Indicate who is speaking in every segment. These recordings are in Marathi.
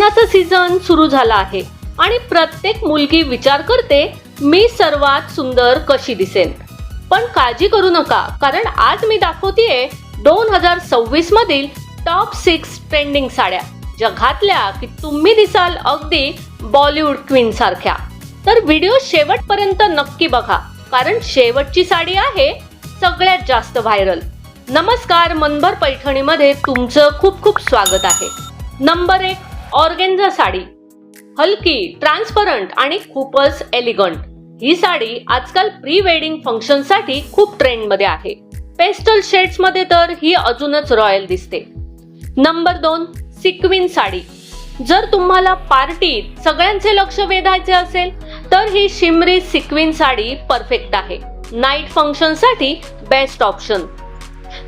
Speaker 1: लग्नाचा सीझन सुरू झाला आहे आणि प्रत्येक मुलगी विचार करते मी सर्वात सुंदर कशी दिसेन. पण काळजी करू नका, कारण आज मी दाखवतेय 2026 मधील टॉप 6 ट्रेंडिंग साड्या, ज्या घातल्या की तुम्ही दिसाल अगदी बॉलिवूड क्वीन सारख्या. तर व्हिडिओ शेवटपर्यंत नक्की बघा, कारण शेवटची साडी आहे सगळ्यात जास्त व्हायरल. नमस्कार, मनभर पैठणीमध्ये तुमचं खूप खूप स्वागत आहे. Number 1, organza sari. हलकी, ट्रान्सपरंट आणि खूपच एलिगंट. ही साडी आजकाल प्री वेडिंग फंक्शन साठी खूप ट्रेंड मध्ये आहे. पेस्टल शेड्स मध्ये तर ही अजूनच रॉयल दिसते. Number 2, sequin sari. जर तुम्हाला पार्टीत सगळ्यांचे लक्ष वेधायचे असेल तर ही शिमरी सिक्विन साडी परफेक्ट आहे. नाईट फंक्शन साठी best option.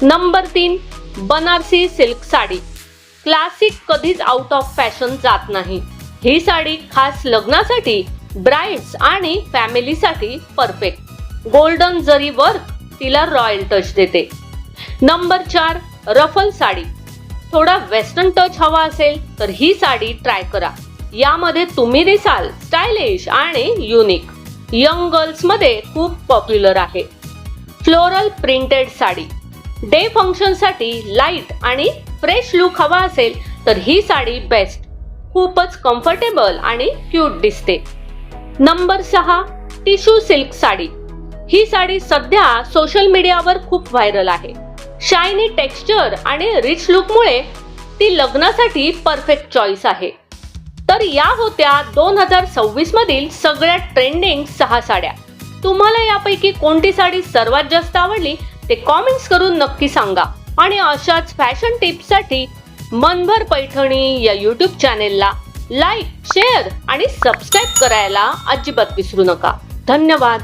Speaker 1: Number 3, Banarasi silk sari. Classic कधीच आउट ऑफ फॅशन जात नाही. ही साडी खास लग्नासाठी, ब्राइड्स आणि फॅमिलीसाठी परफेक्ट. गोल्डन जरी वर्क तिला रॉयल टच देते. Number 4, ruffle sari. थोडा वेस्टर्न टच हवा असेल तर ही साडी ट्राय करा. यामध्ये तुम्ही दिसाल स्टायलिश आणि युनिक. यंग गर्ल्स मध्ये खूप पॉप्युलर आहे. Floral printed sari. Day function साठी लाईट आणि फ्रेश लुक हवा असेल तर ही साडी बेस्ट. खूपच कम्फर्टेबल आणि क्यूट दिसते. Number 6, tissue silk sari. ही साडी सध्या सोशल मीडियावर खूप व्हायरल आहे. शायनी टेक्स्चर आणि रिच लुक मुळे ती लग्नासाठी परफेक्ट चॉईस आहे. तर या होत्या 2026 मधील सगळ्यात ट्रेंडिंग 6 साड्या. तुम्हाला यापैकी कोणती साडी सर्वात जास्त आवडली ते कॉमेंट्स करून नक्की सांगा. आणि अशाच फॅशन टिप्स साठी मनभर पैठणी या YouTube चॅनेलला लाईक, शेअर आणि सबस्क्राईब करायला अजिबात विसरू नका. धन्यवाद.